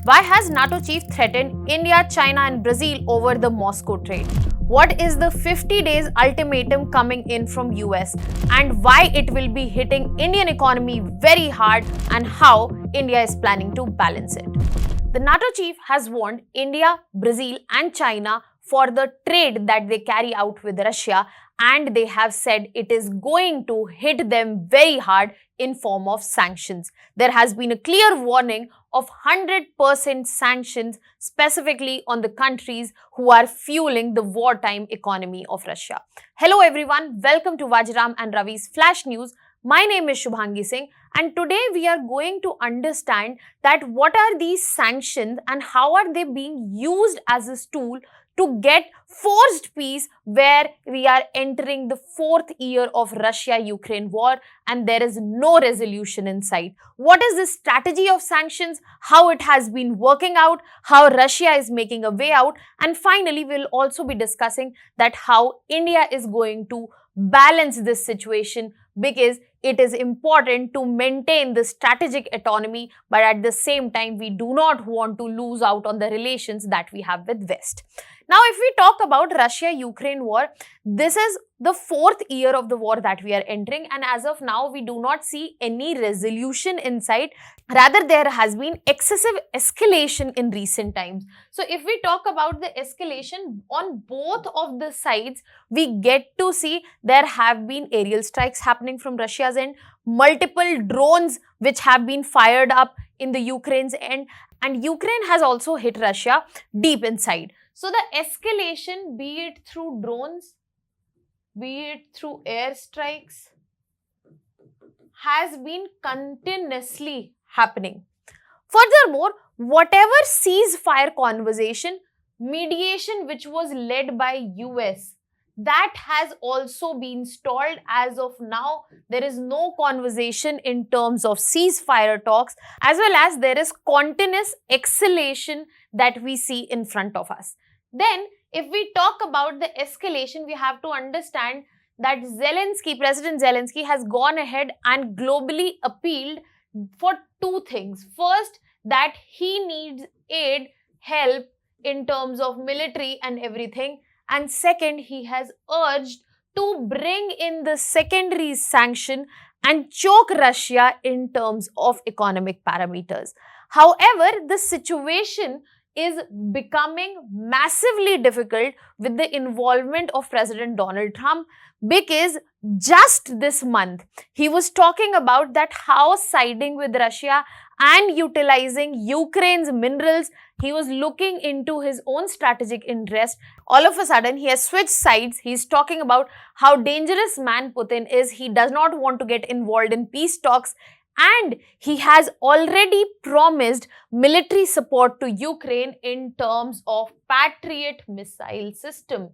Why has NATO chief threatened India, China and Brazil over the Moscow trade? What is the 50 days ultimatum coming in from US and why it will be hitting Indian economy very hard and how India is planning to balance it? The NATO chief has warned India, Brazil and China for the trade that they carry out with Russia, and they have said it is going to hit them very hard in form of sanctions. There has been a clear warning of 100% sanctions specifically on the countries who are fueling the wartime economy of Russia. Hello everyone, welcome to Vajiram and Ravi's Flash News. My name is Shubhangi Singh and today we are going to understand that what are these sanctions and how are they being used as a tool to get forced peace where we are entering the fourth year of Russia-Ukraine war and there is no resolution in sight. What is the strategy of sanctions, how it has been working out, how Russia is making a way out, and finally we'll also be discussing that how India is going to balance this situation because it is important to maintain the strategic autonomy, but at the same time we do not want to lose out on the relations that we have with West. Now, if we talk about Russia-Ukraine war, this is the fourth year of the war that we are entering, and as of now, we do not see any resolution in sight. Rather, there has been excessive escalation in recent times. So, if we talk about the escalation on both of the sides, we get to see there have been aerial strikes happening from Russia's end, multiple drones which have been fired up in the Ukraine's end, and Ukraine has also hit Russia deep inside. So the escalation, be it through drones, be it through airstrikes, has been continuously happening. Furthermore, whatever ceasefire conversation, mediation which was led by US, that has also been stalled. As of now, there is no conversation in terms of ceasefire talks, as well as there is continuous escalation that we see in front of us. Then, if we talk about the escalation, we have to understand that President Zelensky has gone ahead and globally appealed for two things. First, that he needs aid, help in terms of military and everything. And second, he has urged to bring in the secondary sanction and choke Russia in terms of economic parameters. However, the situation is becoming massively difficult with the involvement of President Donald Trump, because just this month he was talking about that how siding with Russia and utilizing Ukraine's minerals, he was looking into his own strategic interest. All of a sudden, he has switched sides. He's talking about how dangerous man Putin is. He does not want to get involved in peace talks. And he has already promised military support to Ukraine in terms of Patriot missile system.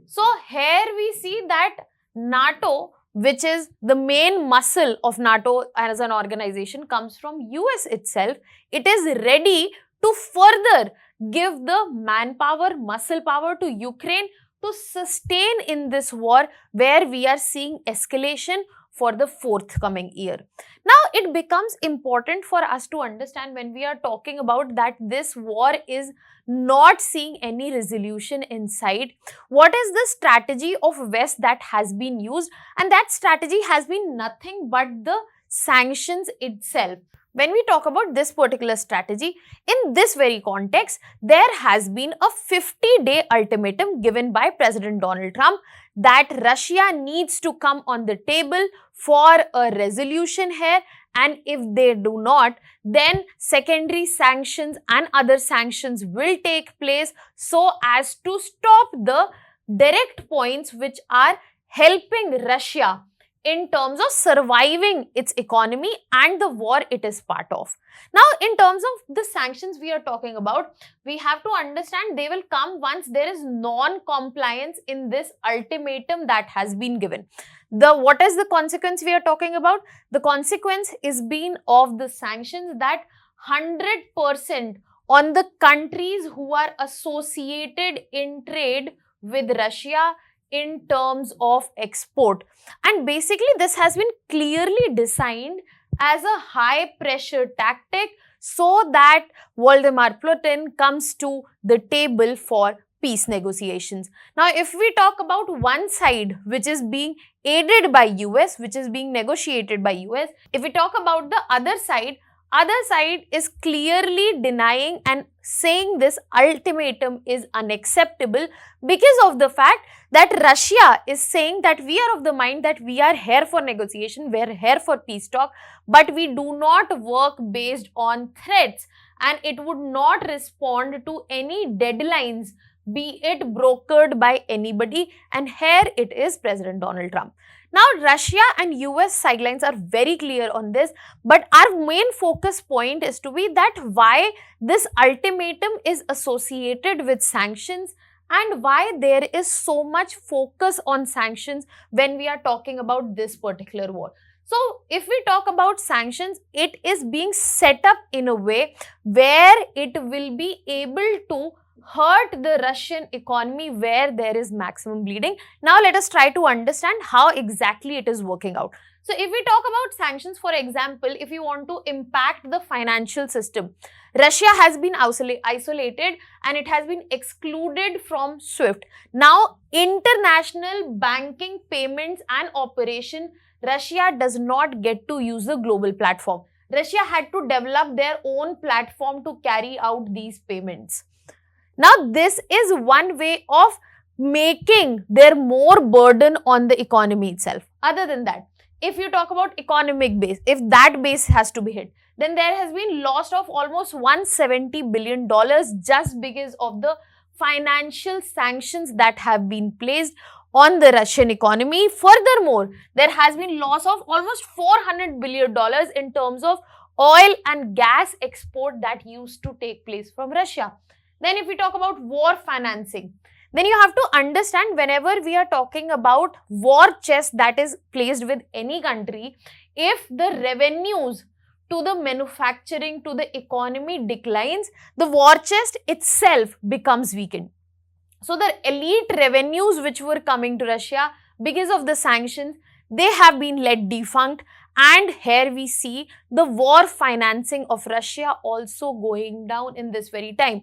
So here we see that NATO, which is the main muscle of NATO as an organization, comes from US itself. It is ready to further give the manpower, muscle power to Ukraine to sustain in this war where we are seeing escalation for the forthcoming year. Now, it becomes important for us to understand when we are talking about that this war is not seeing any resolution in sight. What is the strategy of West that has been used? And that strategy has been nothing but the sanctions itself. When we talk about this particular strategy, in this very context, there has been a 50-day ultimatum given by President Donald Trump that Russia needs to come on the table for a resolution here, and if they do not, then secondary sanctions and other sanctions will take place so as to stop the direct points which are helping Russia in terms of surviving its economy and the war it is part of. Now, in terms of the sanctions we are talking about, we have to understand they will come once there is non-compliance in this ultimatum that has been given. What is the consequence we are talking about? The consequence is being of the sanctions that 100% on the countries who are associated in trade with Russia in terms of export. And basically this has been clearly designed as a high pressure tactic so that Vladimir Putin comes to the table for peace negotiations. Now, if we talk about one side which is being aided by US, which is being negotiated by US, if we talk about the other side is clearly denying and saying this ultimatum is unacceptable because of the fact that Russia is saying that we are of the mind that we are here for negotiation, we are here for peace talk, but we do not work based on threats and it would not respond to any deadlines, be it brokered by anybody, and here it is President Donald Trump. Now, Russia and US sidelines are very clear on this, but our main focus point is to be that why this ultimatum is associated with sanctions and why there is so much focus on sanctions when we are talking about this particular war. So, if we talk about sanctions, it is being set up in a way where it will be able to hurt the Russian economy where there is maximum bleeding. Now, let us try to understand how exactly it is working out. So, if we talk about sanctions, for example, if you want to impact the financial system, Russia has been isolated and it has been excluded from SWIFT. Now, international banking payments and operation, Russia does not get to use the global platform. Russia had to develop their own platform to carry out these payments. Now, this is one way of making there more burden on the economy itself. Other than that, if you talk about economic base, if that base has to be hit, then there has been loss of almost $170 billion just because of the financial sanctions that have been placed on the Russian economy. Furthermore, there has been loss of almost $400 billion in terms of oil and gas export that used to take place from Russia. Then if we talk about war financing, then you have to understand whenever we are talking about war chest that is placed with any country, if the revenues to the manufacturing, to the economy declines, the war chest itself becomes weakened. So the elite revenues which were coming to Russia because of the sanctions, they have been let defunct, and here we see the war financing of Russia also going down in this very time.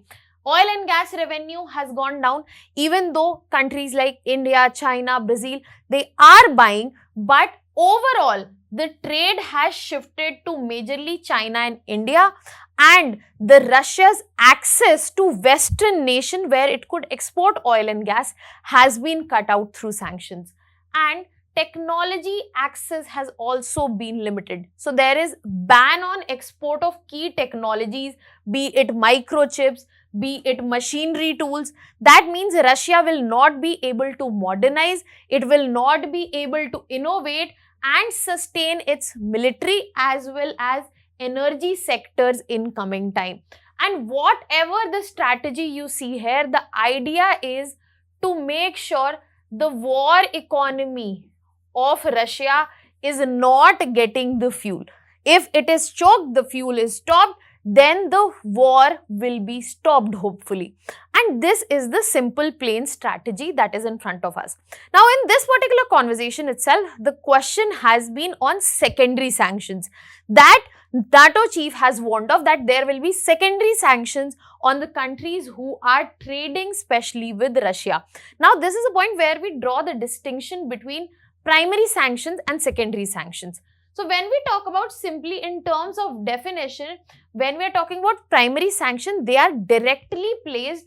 Oil and gas revenue has gone down, even though countries like India, China, Brazil, they are buying, but overall, the trade has shifted to majorly China and India, and the Russia's access to Western nation where it could export oil and gas has been cut out through sanctions. And technology access has also been limited. So there is ban on export of key technologies, be it microchips, be it machinery tools. That means Russia will not be able to modernize, it will not be able to innovate and sustain its military as well as energy sectors in coming time. And whatever the strategy you see here, the idea is to make sure the war economy of Russia is not getting the fuel. If it is choked, the fuel is stopped, then the war will be stopped hopefully. And this is the simple plain strategy that is in front of us. Now in this particular conversation itself, the question has been on secondary sanctions that NATO chief has warned of, that there will be secondary sanctions on the countries who are trading specially with Russia. Now this is a point where we draw the distinction between primary sanctions and secondary sanctions. So when we talk about simply in terms of definition, when we are talking about primary sanction, they are directly placed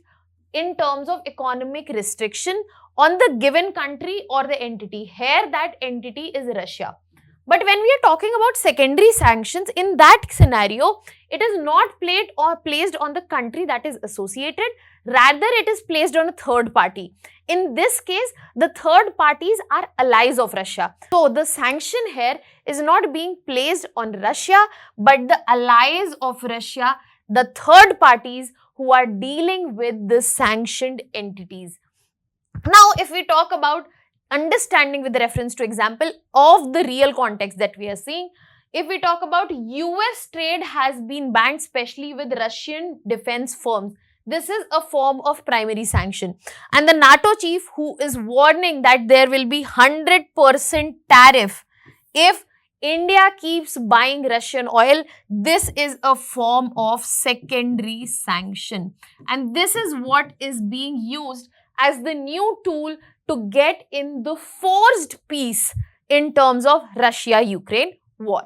in terms of economic restriction on the given country or the entity. Here that entity is Russia. But when we are talking about secondary sanctions, in that scenario, it is not placed on the country that is associated, rather it is placed on a third party. In this case, the third parties are allies of Russia. So the sanction here is not being placed on Russia, but the allies of Russia, the third parties who are dealing with the sanctioned entities. Now, if we talk about understanding with reference to example of the real context that we are seeing, if we talk about US trade has been banned, especially with Russian defense firms. This is a form of primary sanction. And the NATO chief who is warning that there will be 100% tariff if India keeps buying Russian oil. This is a form of secondary sanction. And this is what is being used as the new tool to get in the forced peace in terms of Russia-Ukraine war.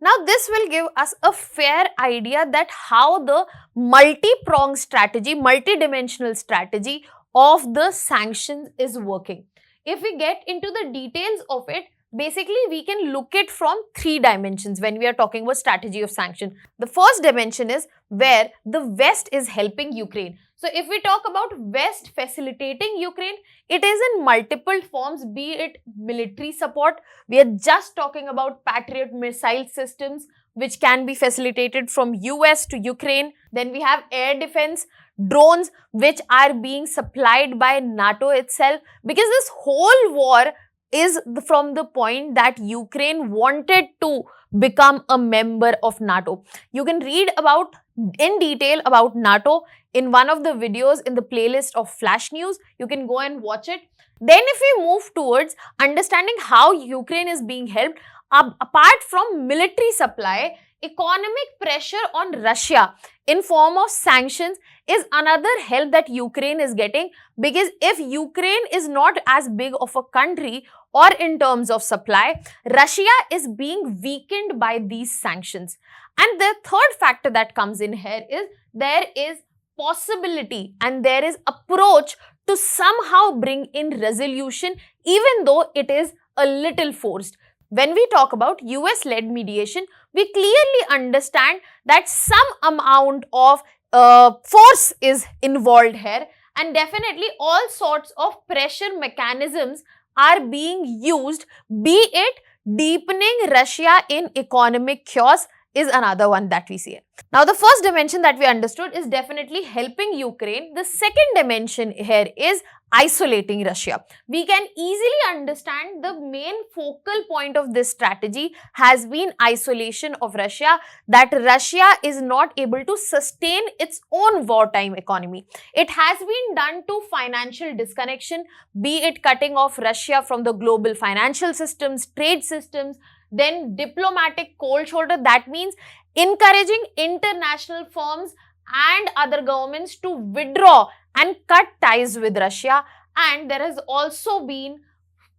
Now, this will give us a fair idea that how the multi-pronged strategy, multi-dimensional strategy of the sanctions is working. If we get into the details of it, basically we can look at from three dimensions when we are talking about strategy of sanction. The first dimension is where the West is helping Ukraine. So if we talk about West facilitating Ukraine, it is in multiple forms, be it military support. We are just talking about Patriot missile systems which can be facilitated from US to Ukraine. Then we have air defense, drones which are being supplied by NATO itself, because this whole war is from the point that Ukraine wanted to become a member of NATO. You can read about in detail about NATO in one of the videos in the playlist of Flash News. You can go and watch it. Then if we move towards understanding how Ukraine is being helped, apart from military supply, economic pressure on Russia in form of sanctions is another help that Ukraine is getting, because if Ukraine is not as big of a country or in terms of supply, Russia is being weakened by these sanctions. And the third factor that comes in here is there is possibility and there is approach to somehow bring in resolution, even though it is a little forced. When we talk about US-led mediation, we clearly understand that some amount of force is involved here, and definitely all sorts of pressure mechanisms are being used, be it deepening Russia in economic chaos is another one that we see. Now, the first dimension that we understood is definitely helping Ukraine. The second dimension here is isolating Russia. We can easily understand the main focal point of this strategy has been isolation of Russia, that Russia is not able to sustain its own wartime economy. It has been done to financial disconnection, be it cutting off Russia from the global financial systems, trade systems, then diplomatic cold shoulder. That means encouraging international firms and other governments to withdraw and cut ties with Russia. And there has also been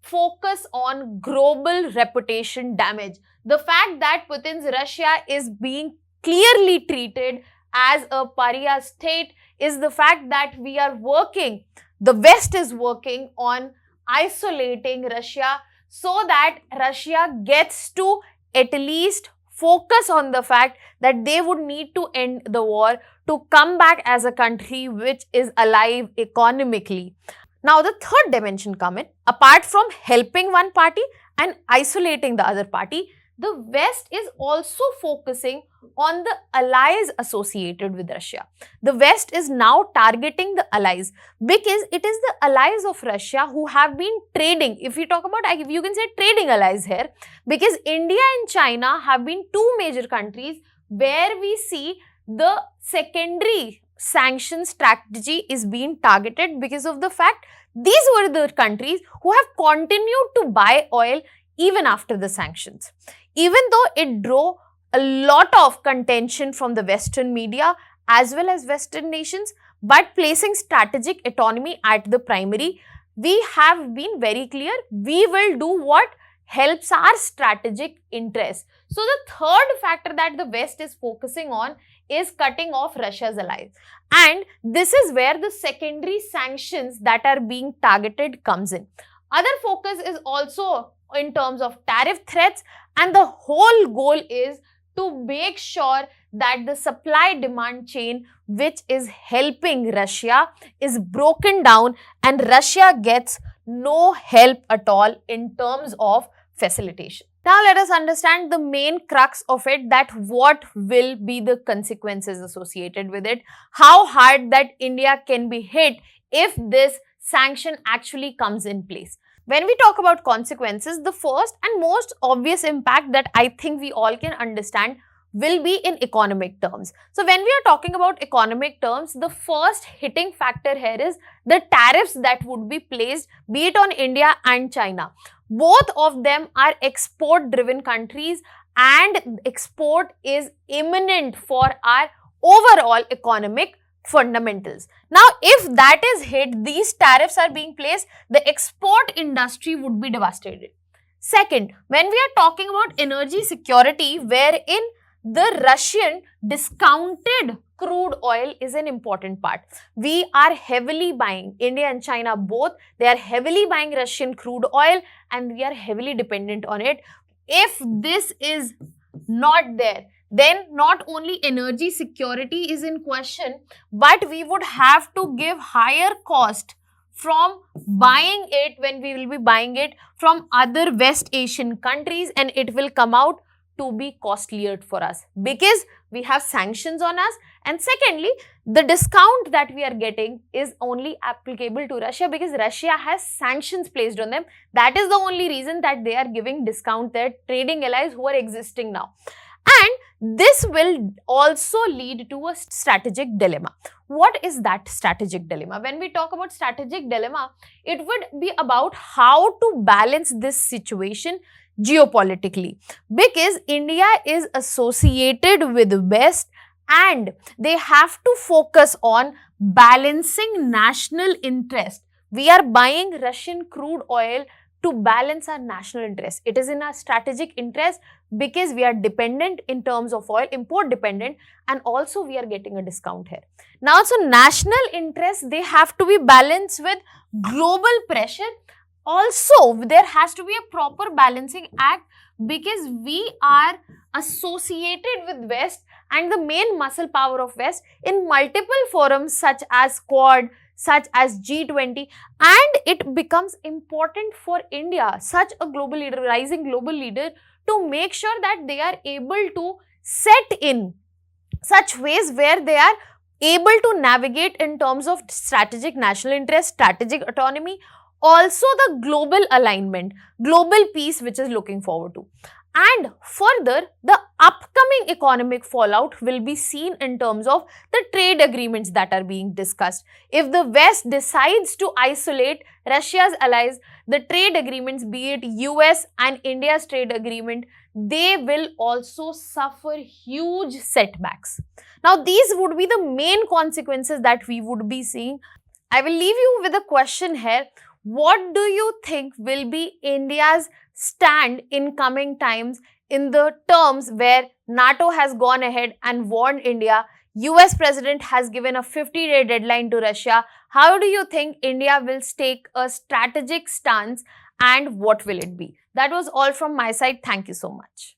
focus on global reputation damage. The fact that Putin's Russia is being clearly treated as a pariah state is the fact that we are working, the West is working on isolating Russia so that Russia gets to at least focus on the fact that they would need to end the war to come back as a country which is alive economically. Now, the third dimension comes in. Apart from helping one party and isolating the other party, the West is also focusing on the allies associated with Russia. The West is now targeting the allies because it is the allies of Russia who have been trading. If we talk about, you can say trading allies here, because India and China have been two major countries where we see the secondary sanction strategy is being targeted, because of the fact these were the countries who have continued to buy oil even after the sanctions. Even though it drew a lot of contention from the Western media as well as Western nations, but placing strategic autonomy at the primary, we have been very clear, we will do what helps our strategic interests. So the third factor that the West is focusing on is cutting off Russia's allies. And this is where the secondary sanctions that are being targeted comes in. Other focus is also in terms of tariff threats, and the whole goal is to make sure that the supply-demand chain which is helping Russia is broken down and Russia gets no help at all in terms of facilitation. Now let us understand the main crux of it, that what will be the consequences associated with it, how hard that India can be hit if this sanction actually comes in place. When we talk about consequences, the first and most obvious impact that I think we all can understand will be in economic terms. So when we are talking about economic terms, the first hitting factor here is the tariffs that would be placed, be it on India and China. Both of them are export driven countries, and export is imminent for our overall economic fundamentals. Now, if that is hit, these tariffs are being placed, the export industry would be devastated. Second, when we are talking about energy security, wherein the Russian discounted crude oil is an important part. We are heavily buying, India and China both, they are heavily buying Russian crude oil and we are heavily dependent on it. If this is not there, then not only energy security is in question, but we would have to give higher cost from buying it when we will be buying it from other West Asian countries, and it will come out to be costlier for us because we have sanctions on us. And secondly, the discount that we are getting is only applicable to Russia because Russia has sanctions placed on them. That is the only reason that they are giving discount their trading allies who are existing now. And this will also lead to a strategic dilemma. What is that strategic dilemma? When we talk about strategic dilemma, it would be about how to balance this situation geopolitically, because India is associated with the West and they have to focus on balancing national interest. We are buying Russian crude oil to balance our national interest. It is in our strategic interest because we are dependent in terms of oil, import dependent, and also we are getting a discount here. Now, so national interests, they have to be balanced with global pressure. Also, there has to be a proper balancing act because we are associated with West and the main muscle power of West in multiple forums such as Quad, such as G20, and it becomes important for India, such a global leader, rising global leader, to make sure that they are able to set in such ways where they are able to navigate in terms of strategic national interest, strategic autonomy, also the global alignment, global peace, which is looking forward to. And further, the upcoming economic fallout will be seen in terms of the trade agreements that are being discussed. If the West decides to isolate Russia's allies, the trade agreements, be it US and India's trade agreement, they will also suffer huge setbacks. Now, these would be the main consequences that we would be seeing. I will leave you with a question here. What do you think will be India's stand in coming times in the terms where NATO has gone ahead and warned India, US president has given a 50-day deadline to Russia? How do you think India will take a strategic stance and what will it be? That was all from my side. Thank you so much.